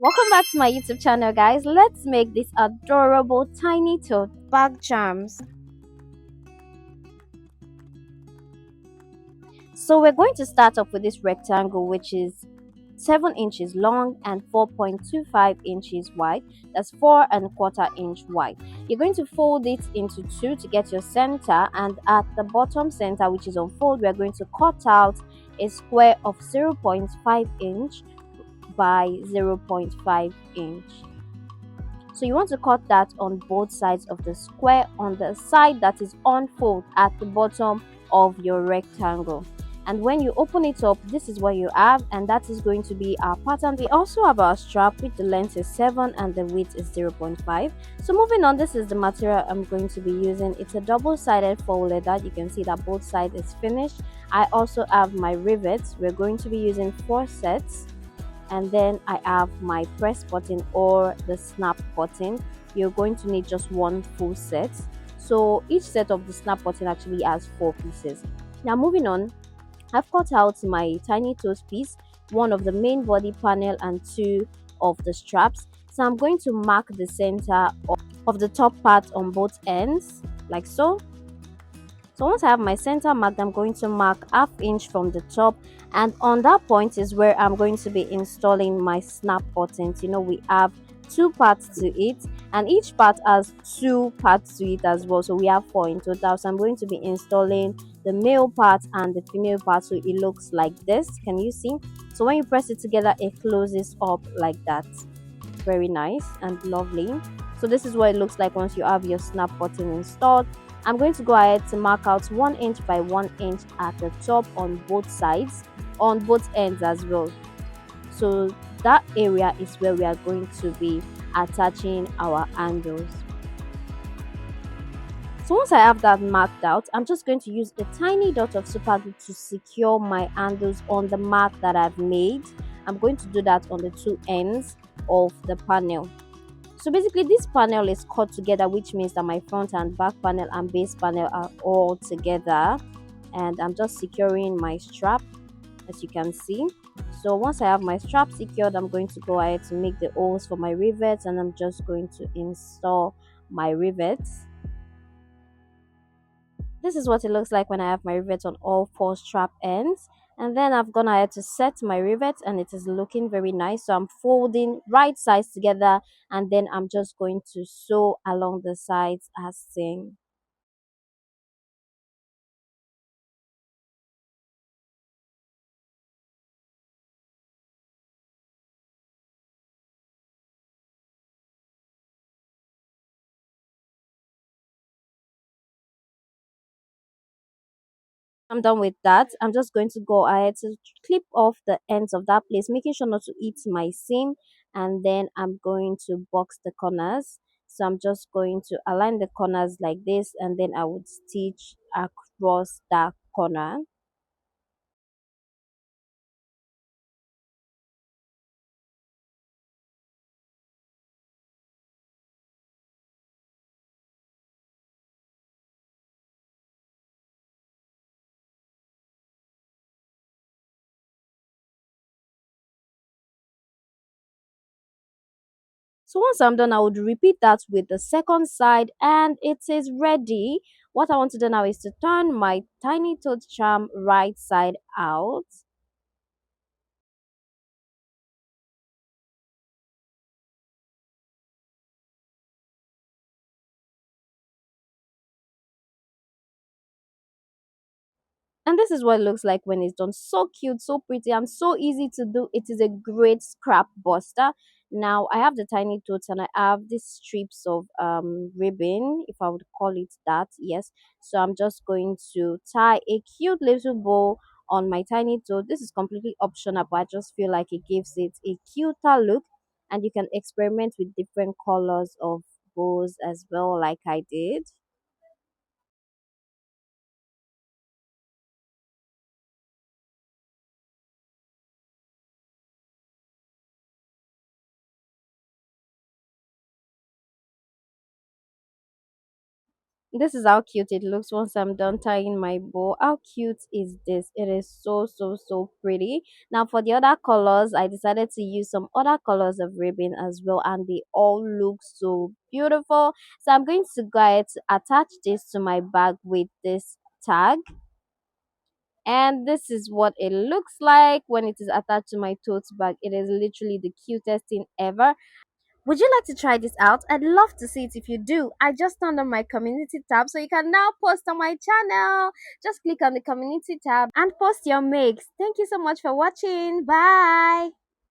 Welcome back to my YouTube channel, guys. Let's make this adorable tiny tote bag charms. So we're going to start off with this rectangle, which is 7 inches long and 4.25 inches wide. That's 4.25 inch wide. You're going to fold it into two to get your center, and at the bottom center, which is on fold, we're going to cut out a square of 0.5 inch by 0.5 inch. So you want to cut that on both sides of the square on the side that is unfold at the bottom of your rectangle. And when you open it up, this is what you have, and that is going to be our pattern. We also have our strap, which the length is 7 and the width is 0.5. So moving on, this is the material I'm going to be using. It's a double-sided faux leather. You can see that both sides is finished. I also have my rivets. We're going to be using 4 sets, and then I have my press button or the snap button. You're going to need just one full set. So each set of the snap button actually has 4 pieces. Now moving on, I've cut out my tiny toes piece, one of the main body panel and 2 of the straps. So I'm going to mark the center of the top part on both ends like so. So once I have my center marked, I'm going to mark ½ inch from the top, and on that point is where I'm going to be installing my snap buttons. We have 2 parts to it, and each part has 2 parts to it as well, so we have 4 in total. So I'm going to be installing the male part and the female part, so it looks like this. Can you see? So when you press it together, it closes up like that. Very nice and lovely. So this is what it looks like once you have your snap button installed. I'm going to go ahead to mark out 1 inch by 1 inch at the top on both sides, on both ends as well. So that area is where we are going to be attaching our handles. So once I have that marked out, I'm just going to use a tiny dot of super glue to secure my handles on the mark that I've made. I'm going to do that on the 2 ends of the panel. So basically this panel is cut together, which means that my front and back panel and base panel are all together, and I'm just securing my strap, as you can see. So once I have my strap secured, I'm going to go ahead to make the holes for my rivets, and I'm just going to install my rivets. This is what it looks like when I have my rivets on all 4 strap ends. And then I've gone ahead to set my rivets, and it is looking very nice. So I'm folding right sides together, and then I'm just going to sew along the sides as seen. I'm done with that. I'm just going to go ahead to clip off the ends of that place, making sure not to eat my seam, and then I'm going to box the corners. So I'm just going to align the corners like this, and then I would stitch across that corner. So once I'm done, I would repeat that with the second side, and it is ready. What I want to do now is to turn my tiny toad charm right side out. And this is what it looks like when it's done. So cute, so pretty, and so easy to do. It is a great scrap buster. Now I have the tiny toads, and I have these strips of ribbon, if I would call it that. Yes. So I'm just going to tie a cute little bow on my tiny toad. This is completely optional, but I just feel like it gives it a cuter look, and you can experiment with different colors of bows as well, like I did. This is how cute it looks once I'm done tying my bow. How cute is this? It is so pretty. Now for the other colors, I decided to use some other colors of ribbon as well, and they all look so beautiful. So I'm going to go ahead to attach this to my bag with this tag, and this is what it looks like when it is attached to my tote bag. It is literally the cutest thing ever. Would you like to try this out? I'd love to see it if you do. I just turned on my community tab, so you can now post on my channel. Just click on the community tab and post your makes. Thank you so much for watching. Bye.